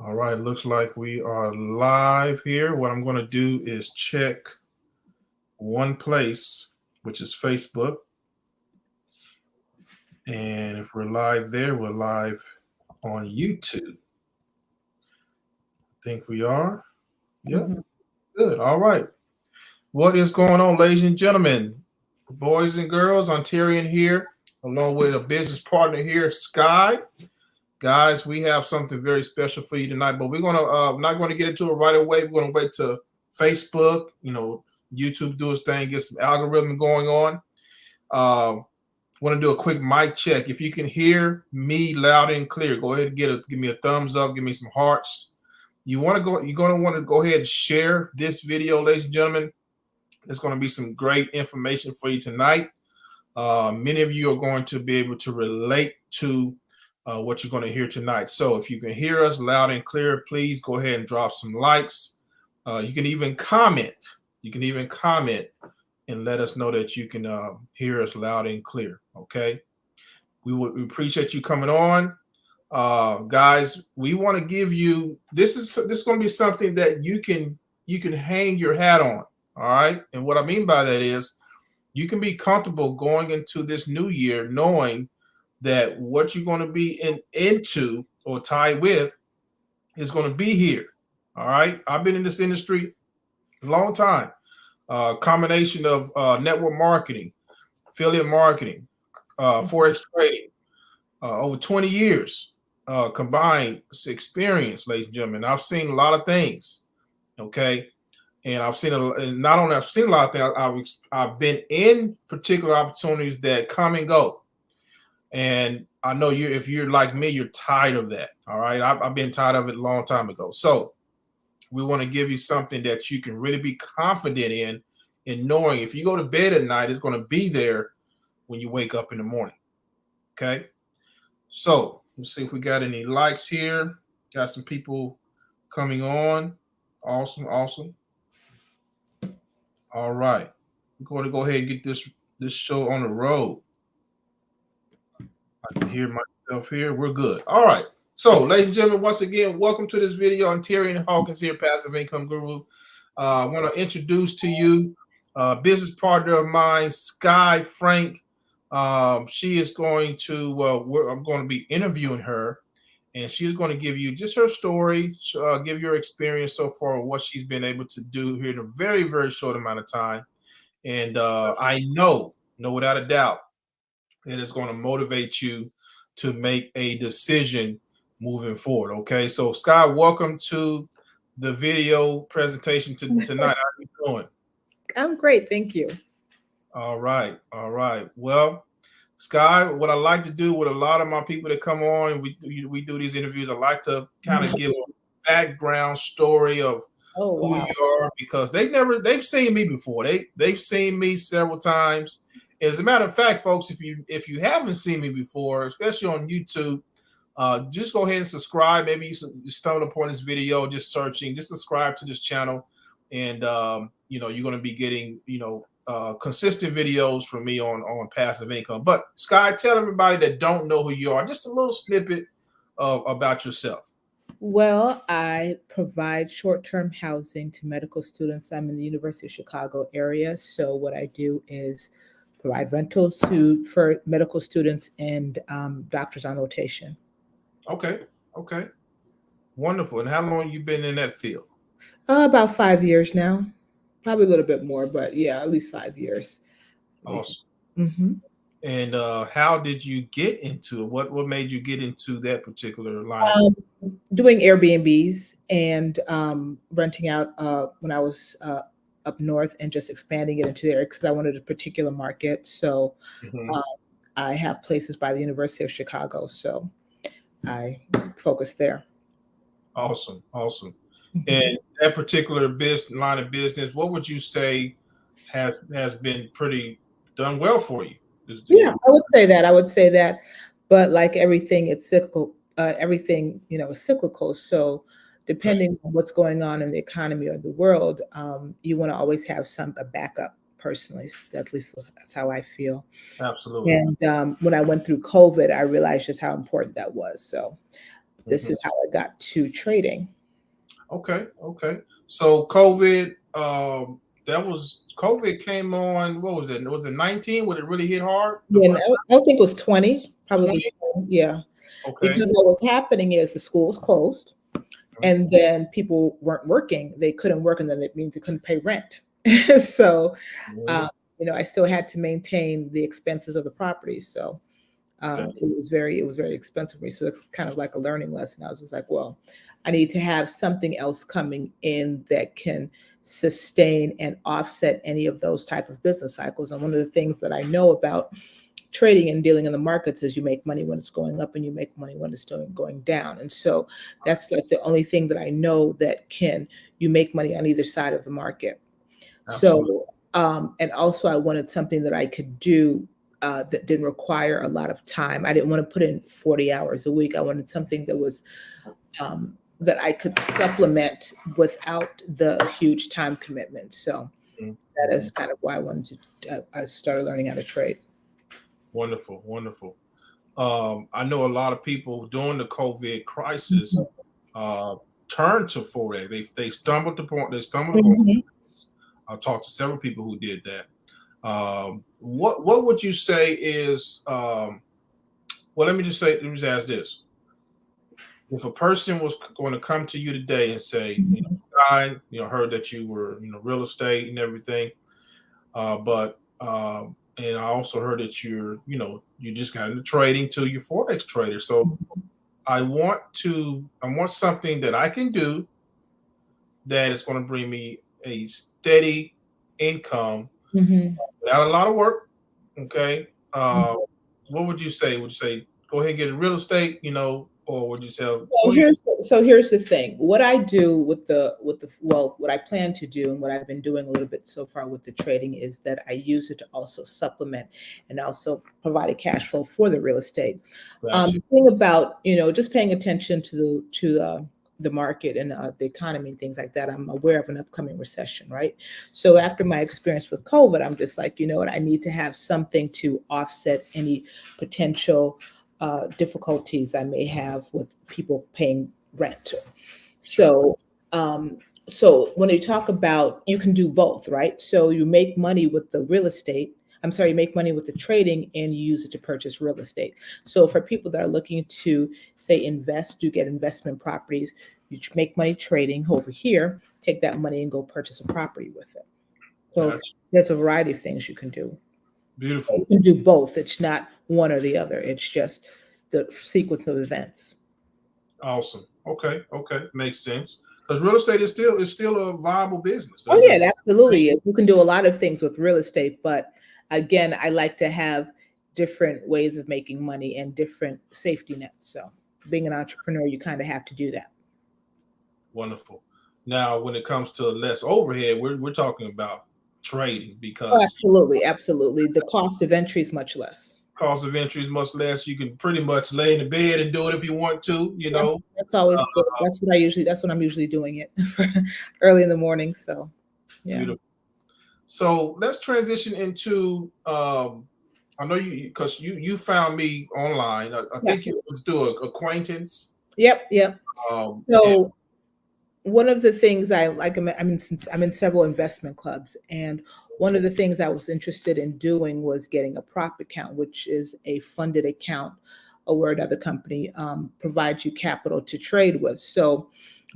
All right, looks like we are live here. What I'm going to do is check one place, which is Facebook. And if we're live there, we're live on YouTube. I think we are. Yep, Mhm. good. All right. What is going on, ladies and gentlemen? Boys and girls, Ontarian here, along with a business partner here, Sky. Guys, we have something very special for you tonight, but we're gonna not going to get into it right away. We're going to wait to Facebook, YouTube do its thing, get some algorithm going on. Want to do a quick mic check. If you can hear me loud and clear, go ahead and give me a thumbs up, give me some hearts. You're going to want to go ahead and share this video, ladies and gentlemen. There's going to be some great information for you tonight. Many of you are going to be able to relate to what you're going to hear tonight. So if you can hear us loud and clear, please go ahead and drop some likes. You can even comment. You can even comment and let us know that you can hear us loud and clear. Okay. We appreciate you coming on. Guys, we want to give you this is going to be something that you can hang your hat on. All right. And what I mean by that is you can be comfortable going into this new year knowing that what you're going to be into or tied with is going to be here. All right. I've been in this industry a long time. Combination of network marketing, affiliate marketing, forex trading, over 20 years combined experience, ladies and gentlemen. I've seen a lot of things. Okay. And and not only I've seen a lot of things, I've been in particular opportunities that come and go. And I know if you're like me, you're tired of that. All right. I've been tired of it a long time ago. So we want to give you something that you can really be confident in knowing if you go to bed at night, it's going to be there when you wake up in the morning. Okay. So let's see if we got any likes here. Got some people coming on. Awesome. Awesome. All right. We're going to go ahead and get this show on the road. I can hear myself here. We're good. All right. So, ladies and gentlemen, once again, welcome to this video. Ontarian Hawkins here, Passive Income Guru. I want to introduce to you a business partner of mine, Sky Frank. She is going to, I'm going to be interviewing her, and she's going to give you just her story, give your experience so far, what she's been able to do here in a very, very short amount of time. And I know without a doubt, that is going to motivate you to make a decision moving forward. Okay, so Scott, welcome to the video presentation tonight. How are you doing? I'm great, thank you. All right, all right. Well, Sky, what I like to do with a lot of my people that come on, we do these interviews. I like to kind of give a background story of Oh who wow. you are because they've seen me before. They've seen me several times. As a matter of fact, folks, if you haven't seen me before, especially on YouTube, just go ahead and subscribe. Maybe you stumbled upon this video just searching. Just subscribe to this channel, and you're going to be getting consistent videos from me on passive income. But Sky, tell everybody that don't know who you are just a little snippet about yourself. Well, I provide short-term housing to medical students. I'm in the University of Chicago area, so what I do is provide rentals for medical students and doctors on rotation. Okay, okay, wonderful. And how long you been in that field? About 5 years now, probably a little bit more, but yeah, at least 5 years. Awesome. Mm-hmm. And how did you get into it? What made you get into that particular line of Um, work? Doing Airbnbs and renting out when I was up north and just expanding it into there because I wanted a particular market. So Mhm. uh, I have places by the University of Chicago, so I focus there. Awesome, awesome. Mhm. And that particular line of business, what would you say has been pretty done well for you? Is Yeah, doing I would say that. I would say that, but like everything, it's cyclical. Everything, is cyclical. So, okay? depending on what's going on in the economy or the world, you want to always have a backup. Personally, at least that's how I feel. Absolutely. And when I went through COVID, I realized just how important that was. So, this is how I got to trading. Okay. So COVID, COVID came on. What was it? Was it 19? When it really hit hard? Yeah, I don't think it was 20, probably. 20? Yeah. Okay. Because what was happening is the school was closed, and then people weren't working. They couldn't work, and then it means they couldn't pay rent. So, I still had to maintain the expenses of the property. So it was very expensive for me. So it's kind of like a learning lesson. I was just like, well, I need to have something else coming in that can sustain and offset any of those type of business cycles. And one of the things that I know about trading and dealing in the markets is you make money when it's going up and you make money when it's going down. And so that's like the only thing that I know that you make money on either side of the market. Absolutely. So, and also I wanted something that I could do that didn't require a lot of time. I didn't want to put in 40 hours a week. I wanted something that was that I could supplement without the huge time commitment. So that is kind of why I started learning how to trade. Wonderful. I know a lot of people during the COVID crisis turned to Forex. They stumbled upon. I've talked to several people who did that. What would you say is? Well, let me just ask this: if a person was going to come to you today and say, I heard that you were real estate and everything, but and I also heard that you just got into trading to your Forex trader. So I want something that I can do that is going to bring me a steady income without a lot of work. Okay. What would you say? Would you say go ahead and get real estate, or would you say? So here's the thing. What I do what I plan to do and what I've been doing a little bit so far with the trading is that I use it to also supplement and also provide a cash flow for the real estate. Gotcha. The thing about just paying attention to the market and the economy and things like that. I'm aware of an upcoming recession, right? So after my experience with COVID, I'm just like, I need to have something to offset any potential difficulties I may have with people paying rent. So, so when you talk about, you can do both, right? So you make money with the real estate. You make money with the trading and you use it to purchase real estate. So for people that are looking to say invest, get investment properties, you make money trading over here, take that money and go purchase a property with it. So there's a variety of things you can do. Beautiful. You can do both. It's not one or the other. It's just the sequence of events. Awesome. Okay. Makes sense. Because real estate is still a viable business. Oh yeah, it absolutely is. You can do a lot of things with real estate, but again, I like to have different ways of making money and different safety nets. So being an entrepreneur, you kind of have to do that. Wonderful. Now, when it comes to less overhead, we're talking about trading because absolutely. The cost of entry is much less. Cost of entry is much less. You can pretty much lay in the bed and do it if you want to. That's always good. That's what I'm usually doing it for early in the morning. So, yeah. Beautiful. So let's transition into. I know because you found me online. I think you was through an acquaintance. Yep. So one of the things I'm in several investment clubs, and one of the things I was interested in doing was getting a prop account, which is a funded account, where another company provides you capital to trade with. So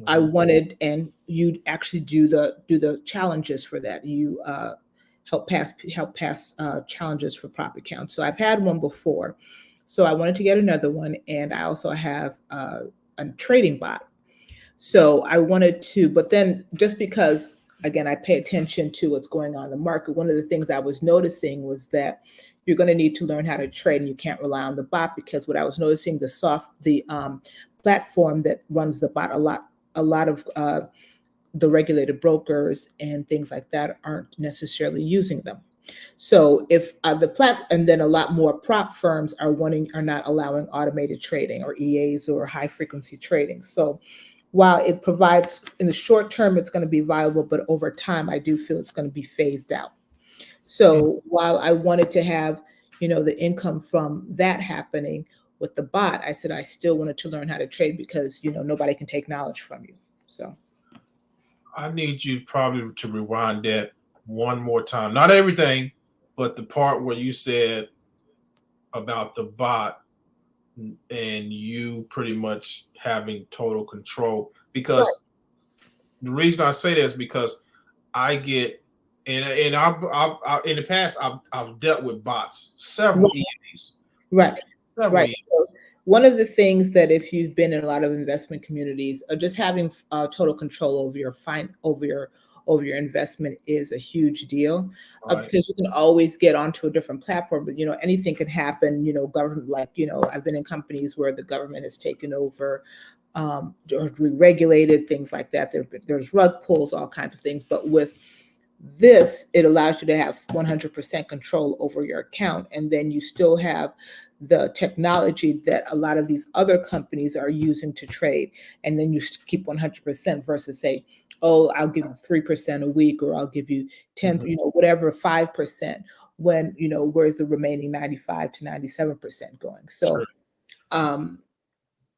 I wanted, and you actually do the challenges for that. You help pass challenges for prop accounts. So I've had one before, so I wanted to get another one, and I also have a trading bot. So I wanted to, but then just because, again, I pay attention to what's going on in the market, one of the things I was noticing was that you're going to need to learn how to trade, and you can't rely on the bot, because what I was noticing, the platform that runs the bot, a lot of the regulated brokers and things like that aren't necessarily using them. So if and then a lot more prop firms are not allowing automated trading or EAs or high frequency trading. So while it provides, in the short term, it's going to be viable, but over time, I do feel it's going to be phased out. So while I wanted to have, the income from that happening, with the bot, I said I still wanted to learn how to trade because, nobody can take knowledge from you. So I need you probably to rewind that one more time. Not everything, but the part where you said about the bot and you pretty much having total control. right, Because the reason I say that is because I get and in the past I've dealt with bots, several right, EAs, right, okay, several right. EAs. So one of the things that if you've been in a lot of investment communities, just having total control over your investment is a huge deal, Right. because you can always get onto a different platform, but anything can happen. Government, like, I've been in companies where the government has taken over, or regulated things like that. There's rug pulls, all kinds of things, but with this, it allows you to have 100% control over your account. And then you still have the technology that a lot of these other companies are using to trade. And then you keep 100% versus say, oh, I'll give you 3% a week, or I'll give you 10, Mhm. whatever, 5%, when, where's the remaining 95 to 97% going? Sure. So, um,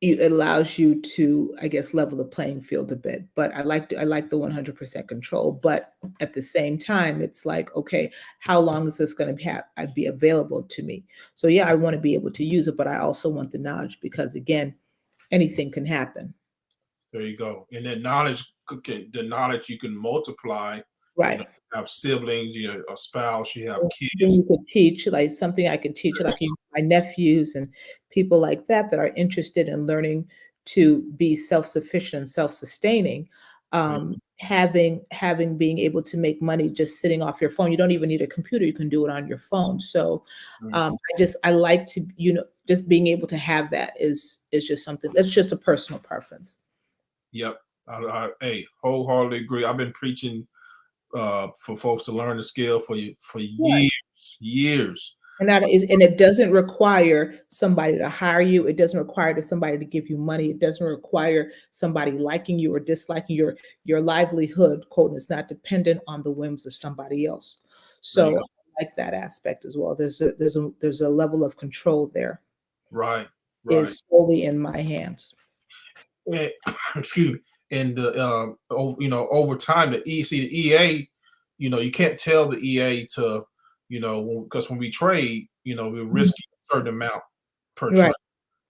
it allows you to, I guess, level the playing field a bit. But I like the 100% control. But at the same time, it's like, okay, how long is this going to be available to me? So yeah, I want to be able to use it, but I also want the knowledge, because again, anything can happen. There you go. And that knowledge the knowledge you can multiply, Right. have siblings, a spouse, you have Something kids. you could teach, like something I could teach, like my nephews and people like that are interested in learning to be self-sufficient, self-sustaining. Having being able to make money just sitting off your phone. You don't even need a computer, you can do it on your phone. So Mhm. I like to, just being able to have that is just something that's just a personal preference. Yep. Hey, wholeheartedly agree. I've been preaching for folks to learn the skill for Right. years. And it doesn't require somebody to hire you. It doesn't require somebody to give you money. It doesn't require somebody liking you or disliking your livelihood. Quote, is not dependent on the whims of somebody else. There you So go. I like that aspect as well. There's a level of control there. Right, right. Is solely in my hands. And, excuse me. And over time, the EA, you can't tell the EA to, because when we trade, we're Mhm. risking a certain amount per trade. Right.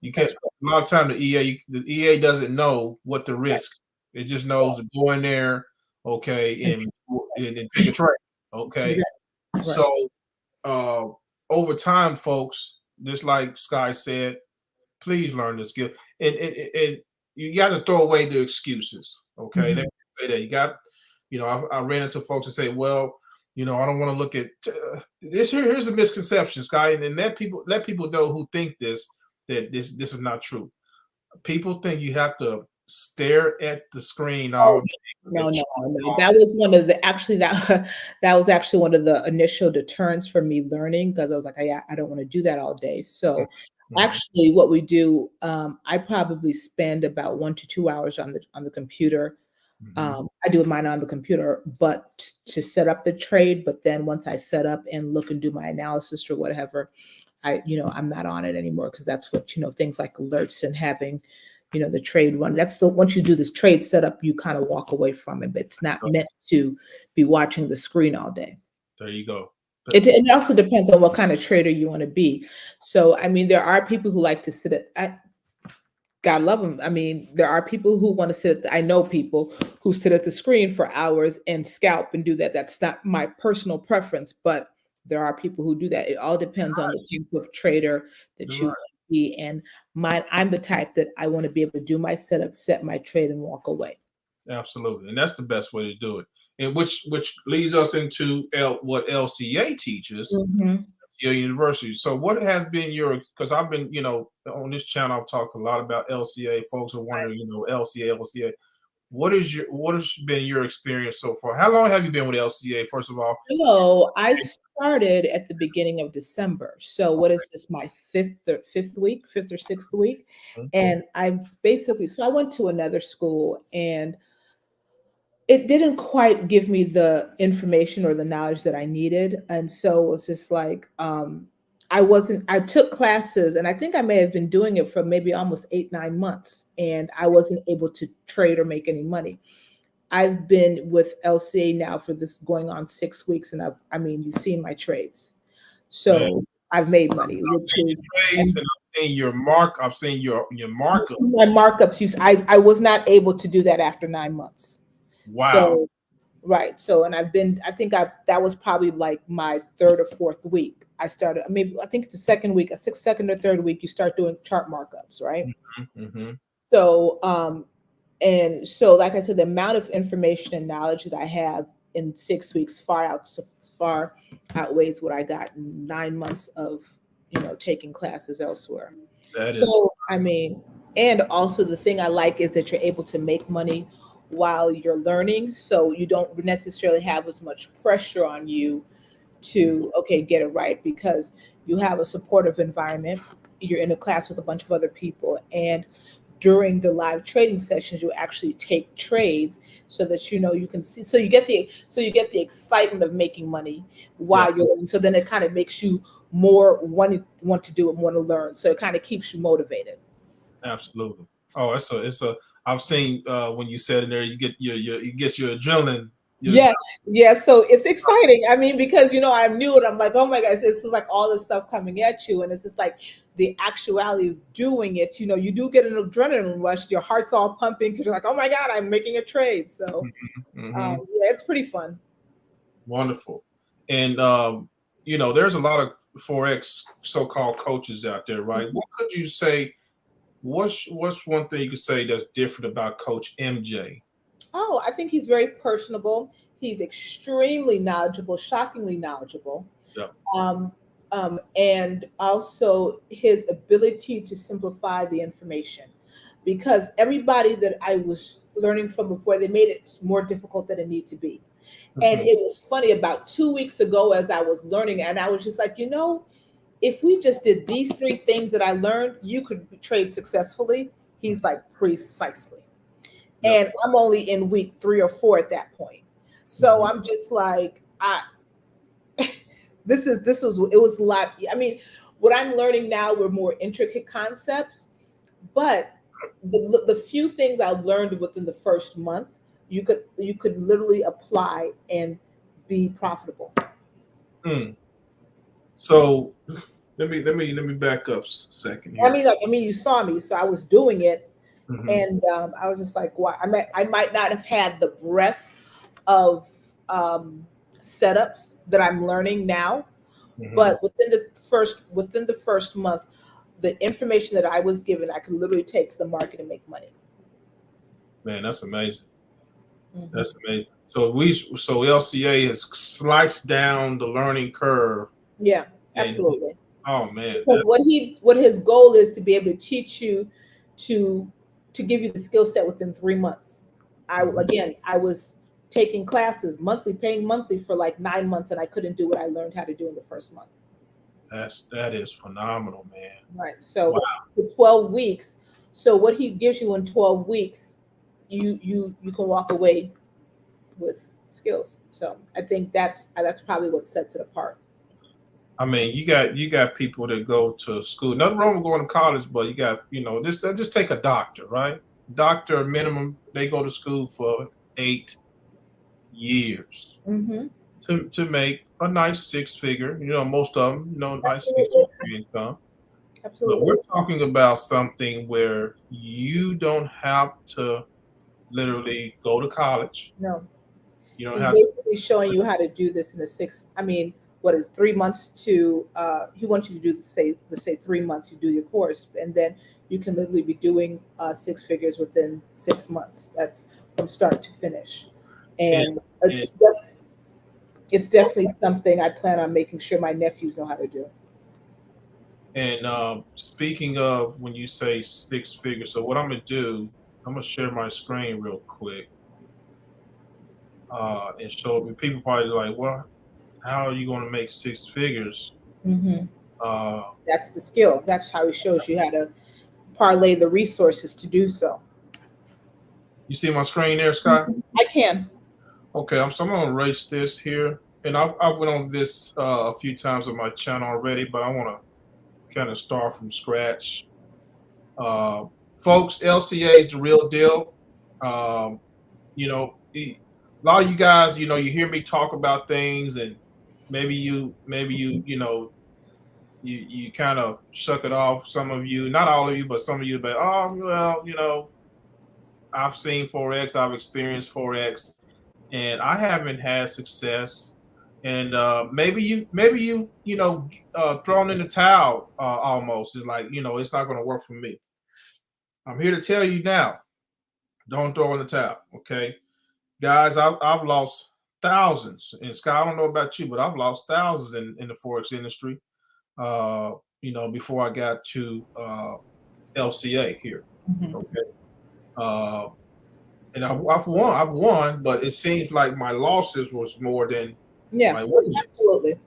You can't. That's A lot of time the EA doesn't know what the correct. risk. It just knows to go in there, okay, And and take a trade, okay. exactly. Right. So uh, over time, folks, just like Sky said, please learn the skill, and you got to throw away the excuses, okay. Let Mhm. me say that you got, I ran into folks and say, well, I don't want to look at this. Here's the misconception, Sky, and then let people know who think this that this is not true. People think you have to stare at the screen Oh, all day. The no, no, chart no. all That was one of the actually that that was actually one of the initial deterrents for me learning, because I was like, I don't want to do that all day. day. So Mhm, actually what we do, I probably spend about 1 to 2 hours on the computer. mhm. I do mine on the computer, but to set up the trade. But then once I set up and look and do my analysis or whatever, I'm not on it anymore, because that's what, things like alerts and having, the trade run. That's the once you do this trade setup, you kind of walk away from it. But it's not meant to be watching the screen all day. There you go. It also depends on what kind of trader you want to be. So, I mean, there are people who like to sit God love them. I mean, there are people who want to I know people who sit at the screen for hours and scalp and do that. That's not my personal preference, but there are people who do that. It all depends on the type of trader that You're you right. want to be. And I'm the type that I want to be able to do my setup, set my trade, and walk away. Absolutely, and that's the best way to do it. And which leads us into what LCA teaches, Mhm. LCA University. So, what has been your? Because I've been, on this channel, I've talked a lot about LCA. Folks are wondering, LCA, LCA. What has been your experience so far? How long have you been with LCA? First of all, So I started at the beginning of December. So what is this? My fifth or sixth week, Mhm. and I went to another school, and it didn't quite give me the information or the knowledge that I needed. And so it was just like, I took classes, and I think I may have been doing it for maybe almost 8, 9 months, and I wasn't able to trade or make any money. I've been with LCA now for this going on 6 weeks, and I mean, you've seen my trades. Man, So I've made I've money, which seen is, your trades and I've seen your mark. I've seen your you markup. see my markups. I was not able to do that after 9 months. Wow. So, right. So, and I think that was probably like my third or fourth week. I started, maybe, I think the second week, second or third week, you start doing chart markups, right? Mm-hmm. So, and so, like I said, the amount of information and knowledge that I have in 6 weeks far outweighs what I got in 9 months of, taking classes elsewhere. That is So, I mean, and also the thing I like is that you're able to make money while you're learning. So you don't necessarily have as much pressure on you to, okay, get it right, because you have a supportive environment. You're in a class with a bunch of other people. And during the live trading sessions, you actually take trades so that you can see. So you get the excitement of making money yeah, while you're learning. So then it kind of makes you more want to do it, want to learn. So it kind of keeps you motivated. absolutely. Oh, it's a. I've seen when you said in there, you get your it gets your adrenaline. Your Yes, yes. So it's exciting. I mean, because I'm new and I'm like, oh my gosh, this is like all this stuff coming at you, and it's just like the actuality of doing it. You do get an adrenaline rush. Your heart's all pumping because you're like, oh my god, I'm making a trade. So mm-hmm. yeah, it's pretty fun. Wonderful. And there's a lot of forex so-called coaches out there, right? What could you say? What's one thing you could say that's different about Coach MJ? Oh, I think he's very personable. He's extremely knowledgeable, shockingly knowledgeable. Yeah. And also his ability to simplify the information, because everybody that I was learning from before, they made it more difficult than it needed to be. And Mm-hmm. it was funny, about 2 weeks ago, as I was learning, and I was just like, if we just did these three things that I learned, you could trade successfully. He's like, precisely. Yep. And I'm only in week 3 or 4 at that point. So Mm-hmm. I'm just like, it was a lot. I mean, what I'm learning now were more intricate concepts, but the few things I learned within the first month, you could literally apply and be profitable. Mm. So let me back up a second I here. mean, you saw me, so I was doing it, Mm-hmm. and I was just like, "Why?" I might not have had the breadth of setups that I'm learning now, Mm-hmm. but within the first month, the information that I was given, I could literally take to the market and make money. Man, that's amazing. Mhm. That's amazing. So LCA has sliced down the learning curve, Yeah, and absolutely. oh man, Because what his goal is to be able to teach you to to give you the skill set within 3 months. mhm. I was taking classes monthly, paying monthly for like 9 months, and I couldn't do what I learned how to do in the first month. That is phenomenal, man. Right. Wow. So for 12 weeks, so what he gives you in 12 weeks, you can walk away with skills. So I think that's probably what sets it apart. I mean, you got people that go to school. Nothing wrong with going to college, but you got this. Just take a doctor, right? Doctor minimum, they go to school for 8 years Hmm. to make a nice six figure. Most of them, nice six Absolutely. figure income. But Absolutely. we're talking about something where you don't have to literally go to college. No. You don't He's have to. basically showing you how to do this in a six. I mean, what is 3 months to? He wants you to do, let's say 3 months. You do your course, and then you can literally be doing six figures within 6 months. That's from start to finish, And, and and it's definitely something I plan on making sure my nephews know how to do. And speaking of when you say six figures, so what I'm gonna do, I'm gonna share my screen real quick and show me. People probably like, well, how are you gonna make six figures? Hmm. Uh, That's the skill. That's how he shows you how to parlay the resources to do so. you see my screen there, Sky? Mhm. I can. Okay, so I'm gonna erase this here, and I went on this a few times on my channel already, but I want to kind of start from scratch. Folks, LCA is the real deal. You know, a lot of you guys, you know, you hear me talk about things, and you kind of shuck it off. Some of you, not all of you, but some of you, but oh well, you know, I've seen forex, I've experienced forex, and I haven't had success. And thrown in the towel almost. It's like, you know, it's not going to work for me. I'm here to tell you now, don't throw in the towel, okay? Guys, I've lost thousands. And Scott, I don't know about you, but I've lost thousands in the forex industry, before I got to LCA here, Mhm. okay? Uh, and I've won, but it seems like my losses was more than Yeah, my wins. absolutely.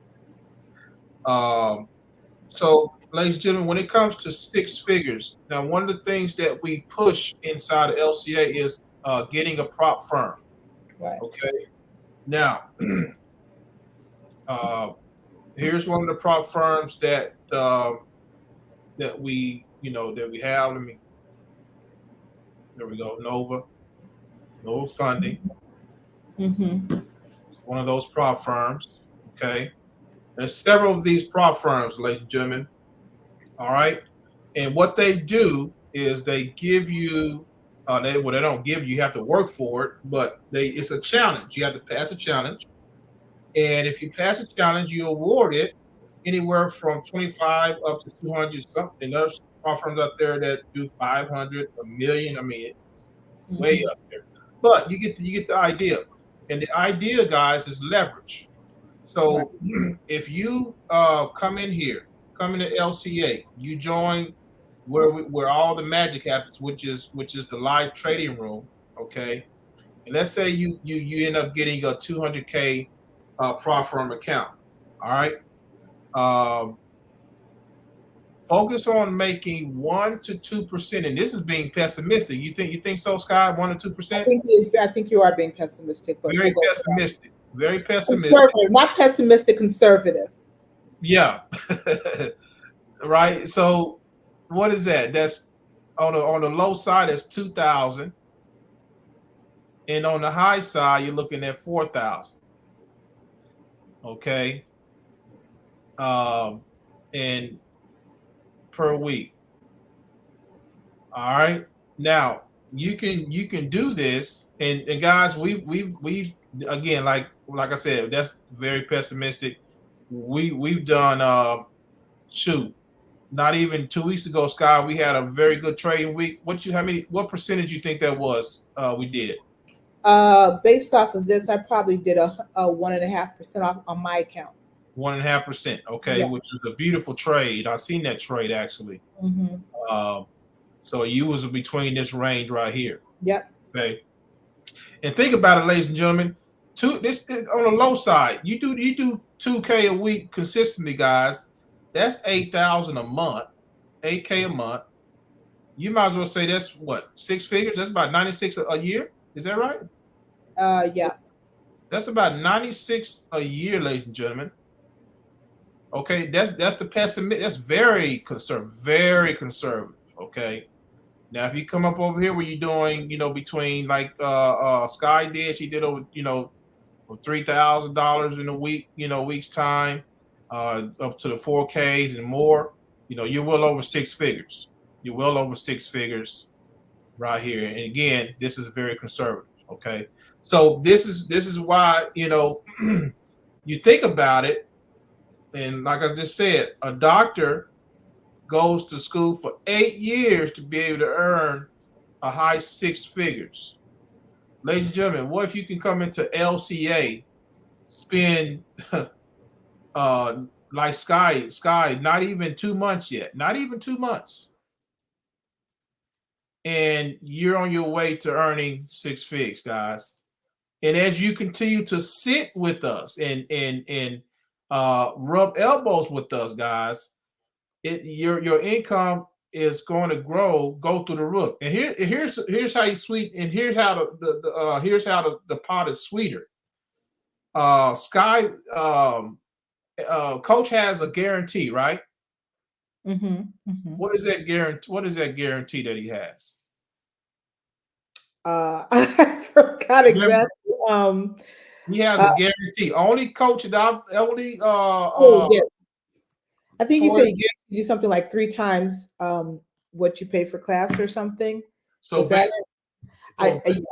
So, ladies and gentlemen, when it comes to six figures, now one of the things that we push inside of LCA is getting a prop firm. Right. Okay. Now, here's one of the prop firms that we have. There we go. Nova Funding. Mm-hmm. It's one of those prop firms. Okay. There's several of these prop firms, ladies and gentlemen. All right. And what they do is they give you, they don't give you, you have to work for it, but it's a challenge. You have to pass a challenge. And if you pass a challenge, you award it anywhere from 25 up to 200 something. There's firms out there that do 500, a million. I mean, it's way Mm-hmm. up there. But you get the idea. And the idea, guys, is leverage. Right. So if you come into LCA, you join where all the magic happens, which is the live trading room. Okay, and let's say you end up getting a 200K prop firm account. All right, um, focus on making 1 to 2%, and this is being pessimistic. You think so, Sky? 1 to 2%? I think you are being pessimistic, but Very we'll go pessimistic. Very pessimistic. conservative, not pessimistic, conservative. Yeah. Right. So what is that? That's on the low side, that's 2,000. And on the high side, you're looking at 4,000. Okay. And per week. All right. Now you can do this, and guys, we've again, like I said, that's very pessimistic. We've done not even 2 weeks ago, Sky, we had a very good trading week. What percentage you think that was? We did Based off of this, I probably did a 1.5% off on my account. 1.5%. Okay, Yeah. which was a beautiful trade. I seen that trade actually. Mm-hmm. So you was between this range right here. Yep. Okay, and think about it, ladies and gentlemen. This on the low side. You do 2K a week consistently, guys. That's 8,000 a month. 8K a month. You might as well say that's what, 6 figures. That's about 96 a year. Is that right? Yeah. That's about 96 a year, ladies and gentlemen. Okay, that's the pessimistic. That's very conservative, very conservative. Okay. Now, if you come up over here where you're doing, between like Sky did, she did over, $3,000 in a week, week's time, up to the 4Ks and more, you're well over 6 figures. You're well over 6 figures right here. And again, this is very conservative. Okay. So this is why, you think about it. And like I just said, a doctor goes to school for 8 years to be able to earn a high 6 figures. Ladies and gentlemen, what if you can come into LCA, spend like Sky, not even 2 months yet, not even 2 months, and you're on your way to earning 6 figs, guys. And as you continue to sit with us and rub elbows with us, guys, your income is going to go through the roof. And here's how you sweet, and here's how the pot is sweeter. Sky Coach has a guarantee, right? What is that guarantee? What is that guarantee that he has? I forgot Remember, exactly. he has Uh, a guarantee. Only coach that only oh, yeah. I think he for said his, he gets you something like 3 times what you pay for class or something. so Was that basically, it?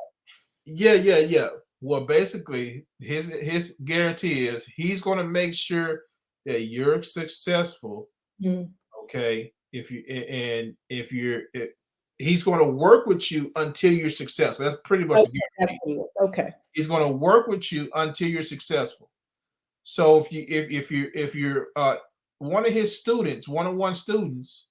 so yeah. Well, basically, his guarantee is he's going to make sure that you're successful. Mhm. Okay, if you and if you're, he's going to work with you until you're successful. That's pretty much Okay, the that's guarantee. what it is. Okay. He's going to work with you until you're successful. So if you're one of his students, one-on-one students,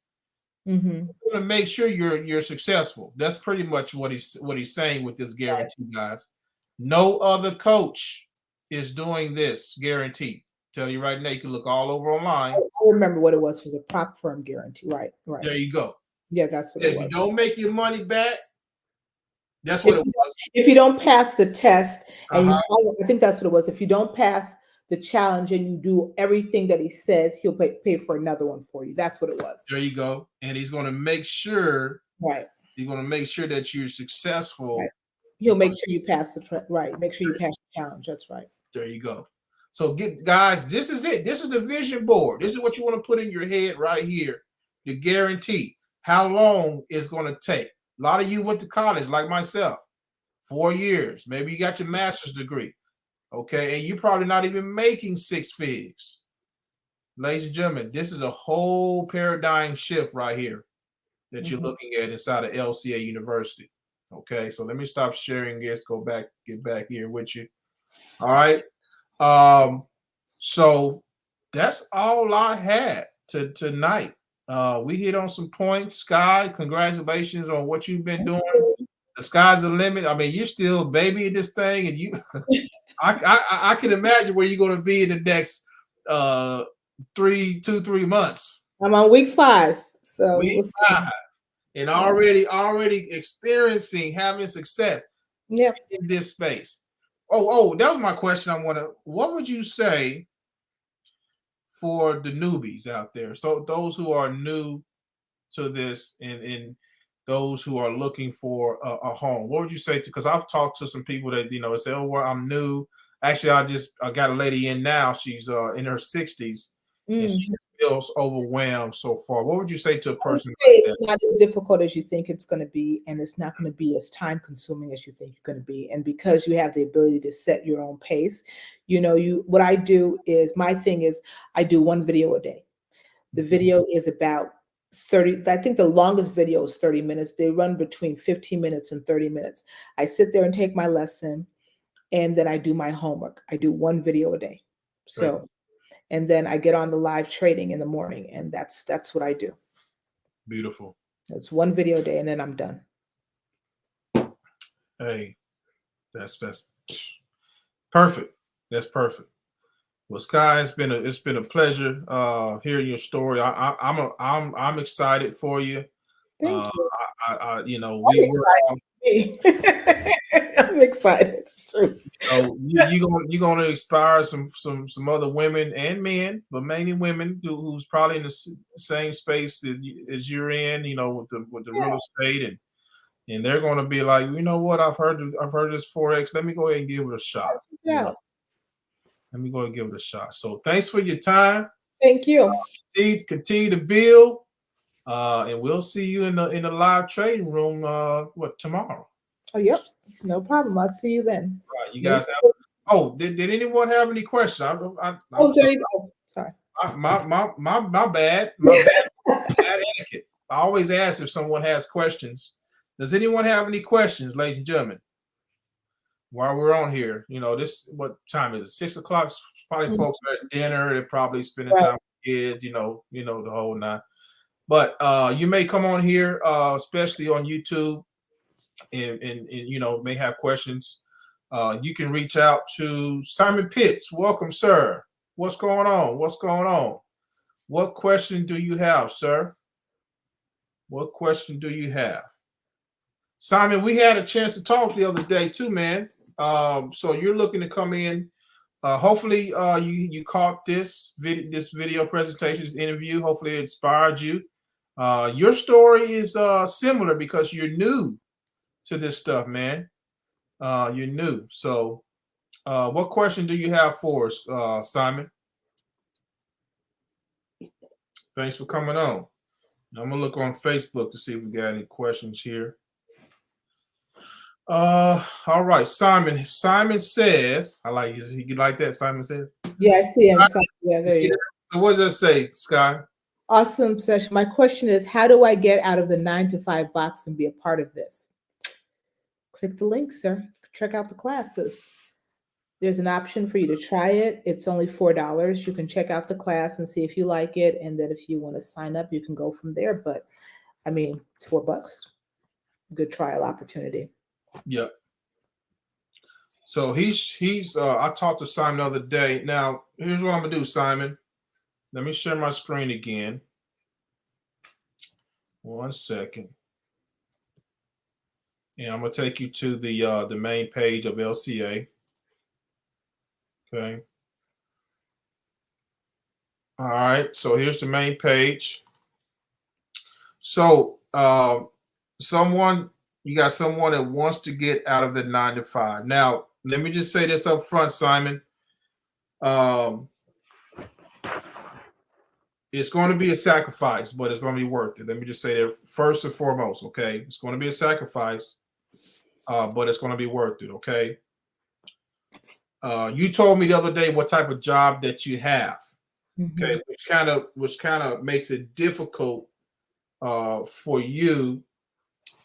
Mm-hmm. going to make sure you're successful. That's pretty much what he's saying with this guarantee, guys. No other coach is doing this guarantee. Tell you right now, you can look all over online. I remember what it was. It was a prop firm guarantee. Right. Right. There you go. Yeah, that's what it If you was. don't make your money back, that's what If it you, was. if you don't pass the test and you Uh-huh. follow, I think that's what it was. If you don't pass the challenge and you do everything that he says, he'll pay for another one for you. That's what it was. There you go. And he's going to make sure Right. that you're Right. successful. He'll make sure you pass right. Make sure you pass the challenge. That's right. There you go. So guys, this is it. This is the vision board. This is what you want to put in your head right here. The guarantee. How long it's going to take. A lot of you went to college like myself. 4 years. Maybe you got your master's degree. Okay. And you're probably not even making 6 figures. Ladies and gentlemen, this is a whole paradigm shift right here that you're looking at inside of LCA University. Okay. So let me stop sharing this. Get back here with you. All right. So that's all I had tonight. We hit on some points. Sky, congratulations on what you've been doing. The sky's the limit. I mean, you're still a baby in this thing, and you I can imagine where you're gonna be in the next 3 months. I'm on week 5. So Week we'll see. 5. And already experiencing having success Yeah. in this space. Oh, that was my question. What would you say for the newbies out there? So those who are new to this and those who are looking for a home, what would you say to? Because I've talked to some people that say, "Oh, well, I'm new." Actually, I got a lady in now. She's in her 60s and she feels overwhelmed so far. What would you say to a person like that? It's not as difficult as you think it's going to be, and it's not going to be as time consuming as you think it's going to be. And because you have the ability to set your own pace, what I do is, my thing is, I do 1 video a day. The video is about 30. I think the longest video is 30 minutes. They run between 15 minutes and 30 minutes. I sit there and take my lesson, and then I do my homework. I do 1 video a day. So, Right. and then I get on the live trading in the morning, and that's what I do. Beautiful. It's 1 video a day, and then I'm done. Hey, that's perfect. That's perfect. Well, Sky, it's been a pleasure hearing your story. I'm excited for you. Thank you. I'm excited. It's true. You're gonna inspire some other women and men, but mainly women who's probably in the same space as you're in. With the real estate, and they're gonna be like, you know what? I've heard this forex. Let me go ahead and give it a shot. Yeah. Let me go and give it a shot. So thanks for your time. Thank you. Continue to build, and we'll see you in the live trading room. Tomorrow? Oh, yep. No problem. I'll see you then. All right, you guys have. Oh, did anyone have any questions? I'm sorry. Sorry. My bad. My bad etiquette. I always ask if someone has questions. Does anyone have any questions, ladies and gentlemen? While we're on here, what time is it? 6 o'clock. Probably folks are at dinner. They're probably spending time with kids. The whole 9. But you may come on here, especially on YouTube, and may have questions. You can reach out to Simon Pitts. Welcome, sir. What's going on? What question do you have, sir? What question do you have? Simon, we had a chance to talk the other day too, man. So you're looking to come in hopefully you caught this video presentation, this interview. Hopefully it inspired you. Your story is similar because you're new to this stuff, man. You're new. So what question do you have for us, Simon? Thanks for coming on. I'm gonna look on Facebook to see if we got any questions here. All right, Simon. Simon says, I like you like that. Simon says, yeah, I see him. Yeah, there you go. So what does that say, Sky? Awesome session. My question is, how do I get out of the 9-to-5 box and be a part of this? Click the link, sir. Check out the classes. There's an option for you to try it. It's only $4. You can check out the class and see if you like it. And then if you want to sign up, you can go from there. But I mean, it's $4. Good trial opportunity. Yep. So he's I talked to Simon the other day. Now, here's what I'm gonna do, Simon. Let me share my screen again. 1 second. And I'm gonna take you to the main page of LCA. Okay. All right. So here's the main page. So you got someone that wants to get out of the 9-to-5. Now, let me just say this up front, Simon. It's going to be a sacrifice, but it's going to be worth it. Let me just say that first and foremost, okay? It's going to be a sacrifice, but it's going to be worth it, okay? You told me the other day what type of job that you have, okay, which kind of makes it difficult for you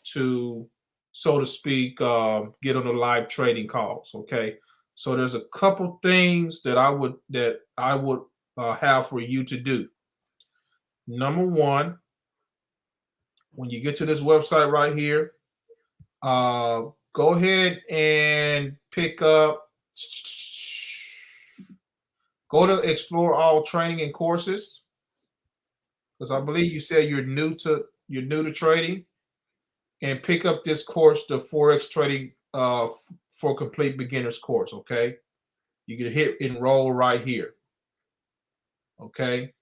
to, so to speak, get on the live trading calls, okay? So there's a couple things that I would have for you to do. Number one, when you get to this website right here, go ahead and pick up, go to Explore All Training and Courses, because I believe you said you're new to trading, and pick up this course, the Forex Trading for Complete Beginners course, okay? You can hit enroll right here, okay?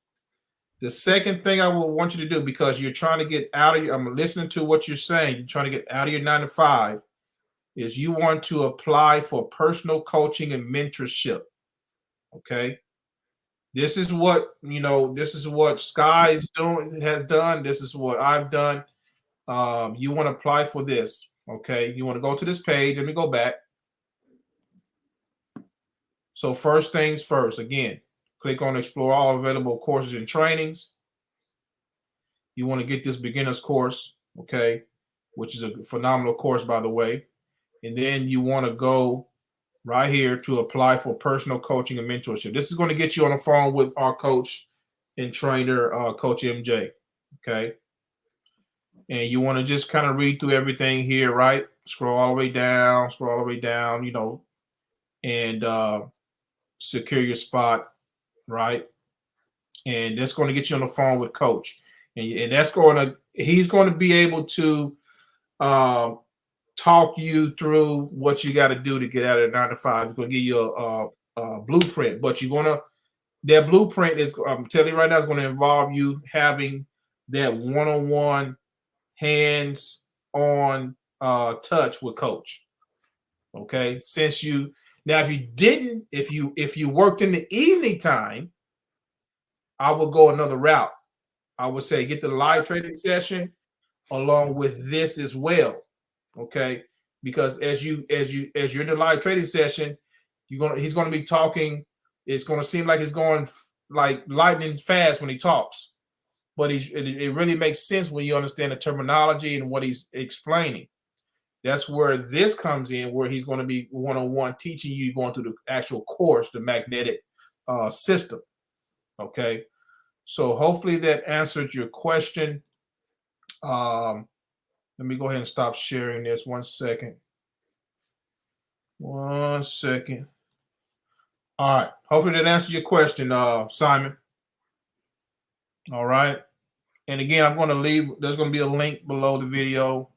The second thing I will want you to do, because you're trying to get out of I'm listening to what you're saying, you're trying to get out of your 9-to-5, is you want to apply for personal coaching and mentorship, okay? This is what, this is what Sky's has done. This is what I've done. You want to apply for this, okay? You want to go to this page. Let me go back. So first things first, again, click on Explore All Available Courses and Trainings. You want to get this beginner's course, okay, which is a phenomenal course, by the way. And then you want to go right here to apply for personal coaching and mentorship. This is going to get you on the phone with our coach and trainer, Coach MJ, okay? And you want to just kind of read through everything here, right? Scroll all the way down, and secure your spot, right? And that's going to get you on the phone with Coach. And he's going to be able to talk you through what you got to do to get out of 9-to-5. He's going to give you a blueprint, but that blueprint is, I'm telling you right now, is going to involve you having that one-on-one, hands-on touch with Coach. Okay, if you worked in the evening time, I would go another route. I would say get the live trading session along with this as well. Okay, because as you're in the live trading session, he's gonna be talking. It's gonna seem like it's going like lightning fast when he talks, but it really makes sense when you understand the terminology and what he's explaining. That's where this comes in, where he's going to be one-on-one teaching you, going through the actual course, the magnetic system. Okay, so hopefully that answered your question. Let me go ahead and stop sharing this. 1 second. 1 second. All right. Hopefully that answers your question, Simon. All right. And again, I'm going to leave. There's going to be a link below the video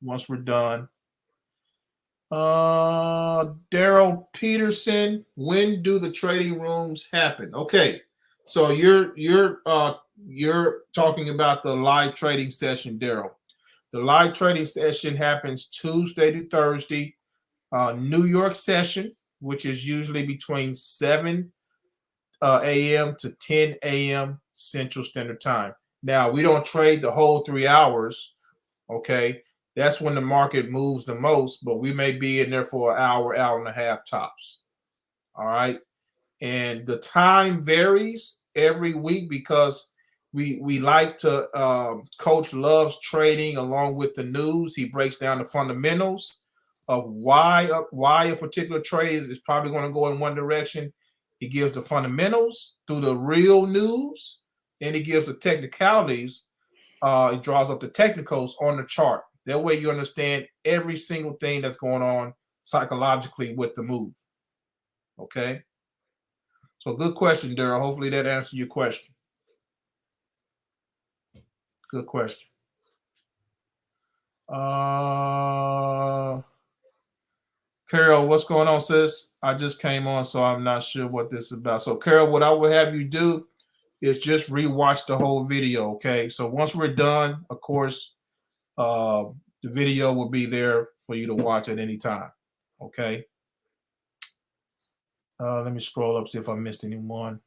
once we're done. Daryl Peterson, when do the trading rooms happen? Okay, so you're talking about the live trading session, Daryl. The live trading session happens Tuesday to Thursday. New York session, which is usually between 7 a.m. to 10 a.m. Central Standard Time. Now, we don't trade the whole 3 hours, okay? That's when the market moves the most, but we may be in there for an hour, hour and a half tops, all right? And the time varies every week because we like to, Coach loves trading along with the news. He breaks down the fundamentals of why a particular trade is probably going to go in one direction. He gives the fundamentals through the real news, and he gives the technicalities. He draws up the technicals on the chart. That way you understand every single thing that's going on psychologically with the move. Okay? So good question, Daryl. Hopefully that answers your question. Good question. Carol, what's going on, sis? I just came on, so I'm not sure what this is about. So, Carol, what I will have you do is just rewatch the whole video, okay? So once we're done, of course, the video will be there for you to watch at any time, okay? Let me scroll up, see if I missed anyone.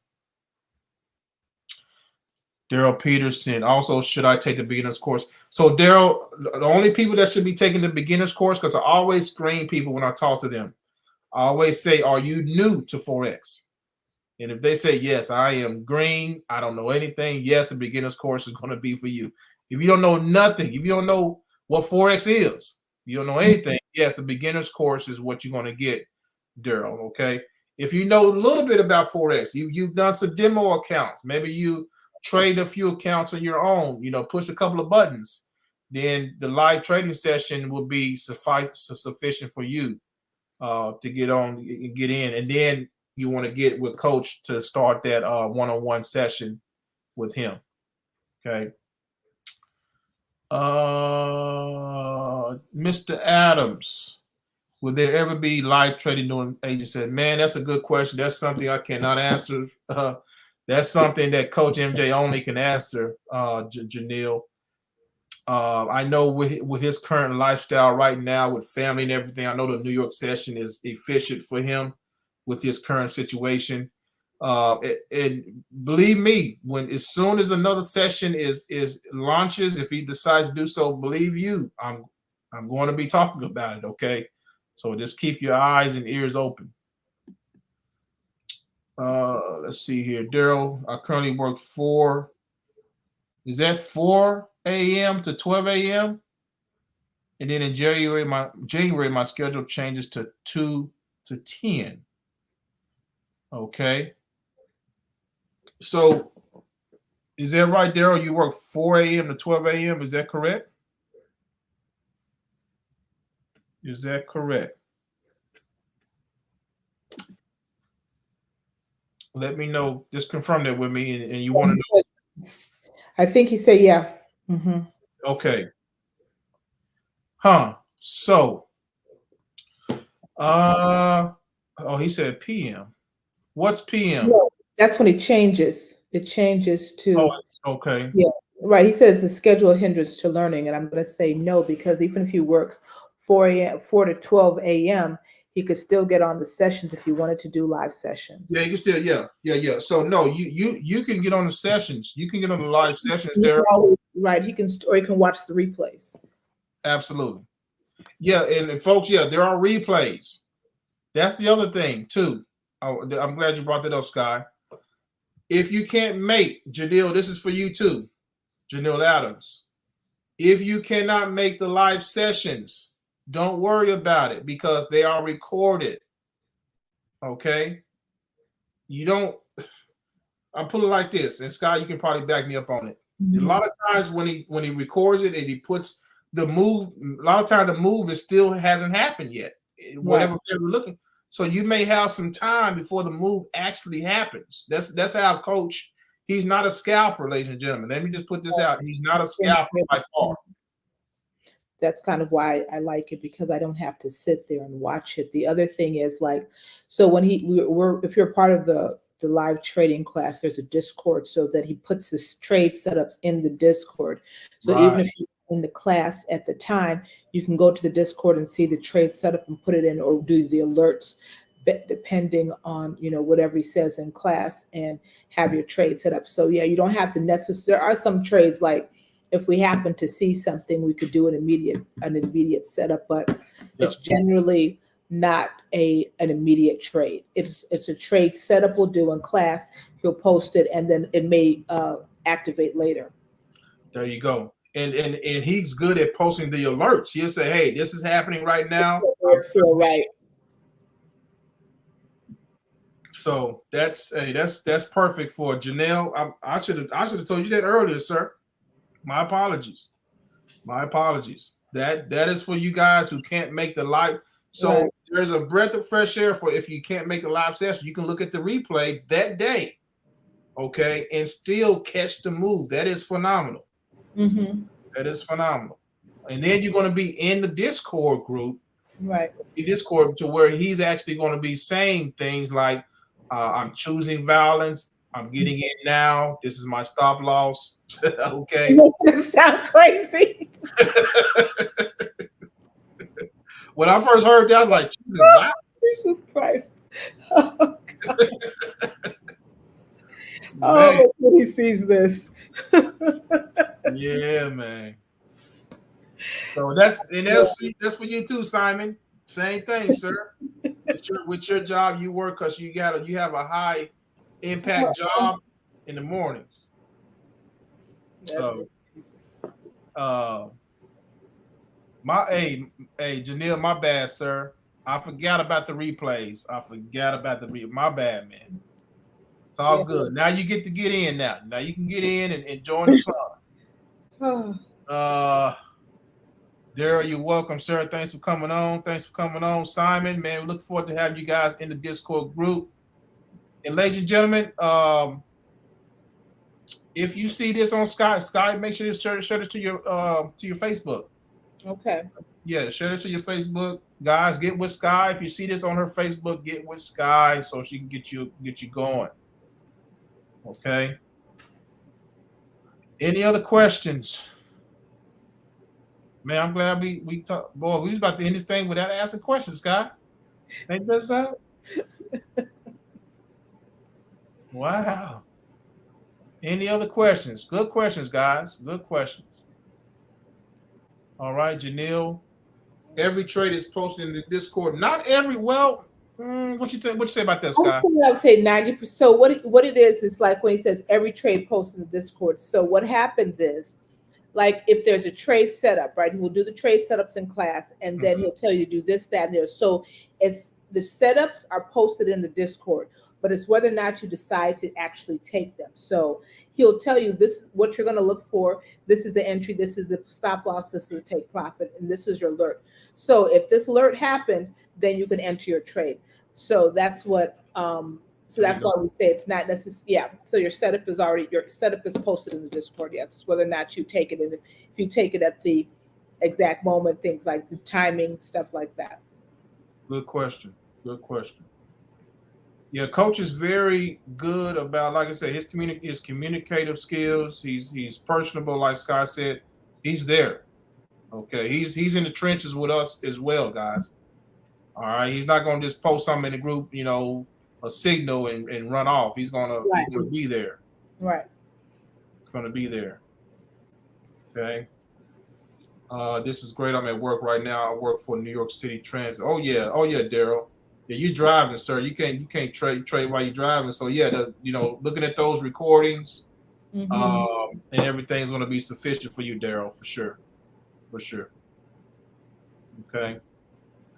Daryl Peterson. Also, should I take the beginner's course? So, Daryl, the only people that should be taking the beginner's course, because I always screen people when I talk to them. I always say, are you new to Forex? And if they say, yes, I am green, I don't know anything, yes, the beginner's course is going to be for you. If you don't know nothing, if you don't know what Forex is, you don't know anything, yes, the beginner's course is what you're going to get, Daryl, okay? If you know a little bit about Forex, you've done some demo accounts, maybe you trade a few accounts on your own, push a couple of buttons, then the live trading session will be sufficient for you to get in. And then you want to get with Coach to start that one-on-one session with him. Okay. Mr. Adams, will there ever be live trading during agent said, man, that's a good question. That's something I cannot answer. That's something that Coach MJ only can answer, Janelle. I know with his current lifestyle right now, with family and everything, I know the New York session is efficient for him with his current situation. And believe me, as soon as another session is launches, if he decides to do so, believe you, I'm going to be talking about it. Okay, so just keep your eyes and ears open. Let's see here, Daryl. I currently work 4 a.m. to 12 a.m. And then in January, my schedule changes to 2 to 10. Okay. So is that right, Daryl? You work 4 a.m. to 12 a.m. Is that correct? Is that correct? Let me know. Just confirm that with me. And you want to know. I think he said, yeah. Mm-hmm. Okay. So, he said PM. What's PM? No, that's when it changes. It changes to. Oh, okay. Yeah, right. He says the schedule hinders to learning, and I'm going to say no, because even if he works 4 to 12 a.m., he could still get on the sessions if he wanted to do live sessions. Yeah, you can still, yeah. So no, you can get on the sessions. You can get on the live sessions there. Right. He can watch the replays. Absolutely. Yeah, and folks, there are replays. That's the other thing too. I'm glad you brought that up, Sky. If you can't make, Janelle, this is for you too, Janelle Adams. If you cannot make the live sessions, don't worry about it because they are recorded. Okay? I'll put it like this, and Sky, you can probably back me up on it. Mm-hmm. A lot of times when he records it and he puts the move, a lot of times the move still hasn't happened yet. Whatever we're looking. So you may have some time before the move actually happens. That's how Coach. He's not a scalper, ladies and gentlemen. Let me just put this out. He's not a scalper by far. that's kind of why I like it, because I don't have to sit there and watch it. The other thing is, like, so when we're if you're part of the live trading class, there's a Discord, so that he puts his trade setups in the Discord. So even Right. if you're in the class at the time, you can go to the Discord and see the trade setup and put it in, or do the alerts depending on, you know, whatever he says in class, and have your trade set up. So yeah, you don't have to necessarily, there are some trades, like if we happen to see something, we could do an immediate setup, but Yep. it's generally not an immediate trade. It's a trade setup we'll do in class. He'll post it, and then it may activate later. There you go. And he's good at posting the alerts. He'll say, "Hey, this is happening right now." Feel right. So that's perfect for Janelle. I should have told you that earlier, sir. My apologies. My apologies. That is for you guys who can't make the live. So Right. there's a breath of fresh air for if you can't make the live session, you can look at the replay that day, okay, and still catch the move. That is phenomenal. Mm-hmm. That is phenomenal. And then you're going to be in the Discord group, Right. the Discord, to where he's actually going to be saying things like, "I'm choosing violence. I'm getting in now. This is my stop loss." Okay. It sound crazy. When I first heard that, I was like, "Choosing violence?" Jesus Christ. Oh, Man. oh, he sees this. Yeah, man. So that's for you too, Simon. Same thing, sir. With your job, you work because you have a high impact job in the mornings. So, Janelle, my bad, sir. I forgot about the replays. My bad, man. It's all good. Now you get to get in now. Now you can get in and join the fun. Daryl, you're welcome, sir. Thanks for coming on. Simon, man, we look forward to having you guys in the Discord group. And ladies and gentlemen, if you see this on Sky, make sure you share it to your Facebook. Okay. Yeah, share it to your Facebook. Guys, get with Sky. If you see this on her Facebook, get with Sky so she can get you going. Okay. Any other questions? Man, I'm glad we talked. Boy, we was about to end this thing without asking questions, Sky. Ain't that so? Wow. Any other questions? Good questions, guys. Good questions. All right, Janelle. Every trade is posted in the Discord. Not every. Well, what you think? What you say about that, Sky? I would say 90%. So what it is like when he says every trade posted in the Discord. So what happens is, like, if there's a trade setup, right? He will do the trade setups in class, and then he'll tell you to do this, that, and there. So it's the setups are posted in the Discord, but it's whether or not you decide to actually take them. So he'll tell you this is what you're going to look for. This is the entry. This is the stop loss. This is the take profit, and this is your alert. So if this alert happens, then you can enter your trade. So that's what. So that's why we say it's not necessary. Yeah. So your setup is posted in the Discord. Yes. It's whether or not you take it. And if you take it at the exact moment, things like the timing, stuff like that. Good question. Yeah, coach is very good about, like I said, his communicative skills. He's personable, like Scott said. He's there. Okay. He's in the trenches with us as well, guys. All right. He's not gonna just post something in the group, a signal and run off. He's gonna be there. Right. It's gonna be there. Okay. This is great. I'm at work right now. I work for New York City Transit. Oh yeah, Daryl. Yeah, you're driving, sir. You can't trade while you're driving. So yeah, looking at those recordings, and everything's gonna be sufficient for you, Daryl, for sure. Okay.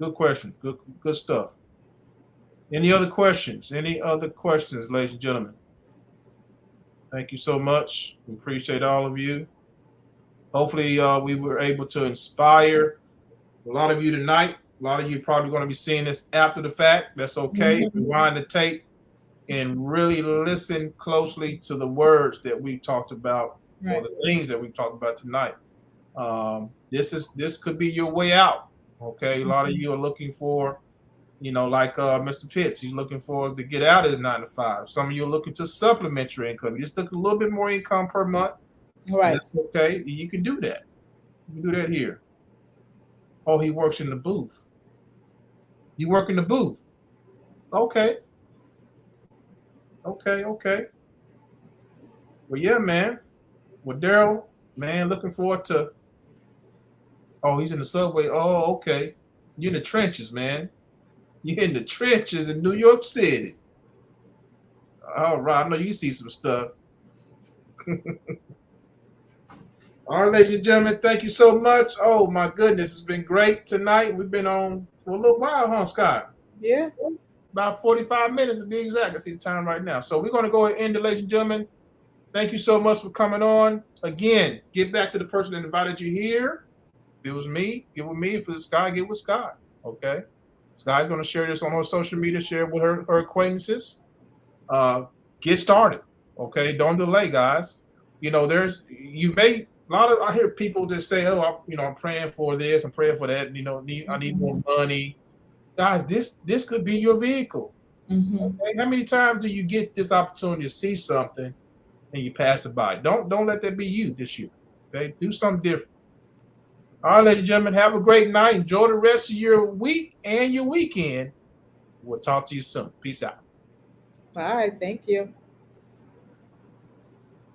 Good question. Good stuff. Any other questions? Ladies and gentlemen? Thank you so much. We appreciate all of you. Hopefully, we were able to inspire a lot of you tonight. A lot of you probably going to be seeing this after the fact. That's okay. Rewind the tape and really listen closely to the words that we talked about, or the things that we talked about tonight. this could be your way out. Okay, a lot of you are looking for, like Mr. Pitts, he's looking for to get out of his 9 to 5. Some of you are looking to supplement your income. You just look a little bit more income per month. Right. That's okay. You can do that. You can do that here. Oh, he works in the booth. You work in the booth. Okay. Okay. Well, yeah, man. Well, Daryl, man, looking forward to. Oh, he's in the subway. Oh, okay. You're in the trenches, man. You're in the trenches in New York City. All right. I know you see some stuff. All right, ladies and gentlemen, thank you so much. Oh, my goodness. It's been great tonight. We've been on for a little while, huh, Scott? Yeah. About 45 minutes to be exact. I see the time right now. So we're going to go ahead and end it, ladies and gentlemen. Thank you so much for coming on. Again, get back to the person that invited you here. If it was me, get with me. If it's Sky, get with Sky. Okay? Sky's going to share this on her social media, share it with her acquaintances. Get started. Okay? Don't delay, guys. I hear people just say, oh, I'm praying for this, I'm praying for that, I need more money. Guys, this could be your vehicle. Okay? How many times do you get this opportunity to see something and you pass it by? Don't let that be you this year. Okay? Do something different. All right, ladies and gentlemen, have a great night. Enjoy the rest of your week and your weekend. We'll talk to you soon. Peace out. Bye. Thank you.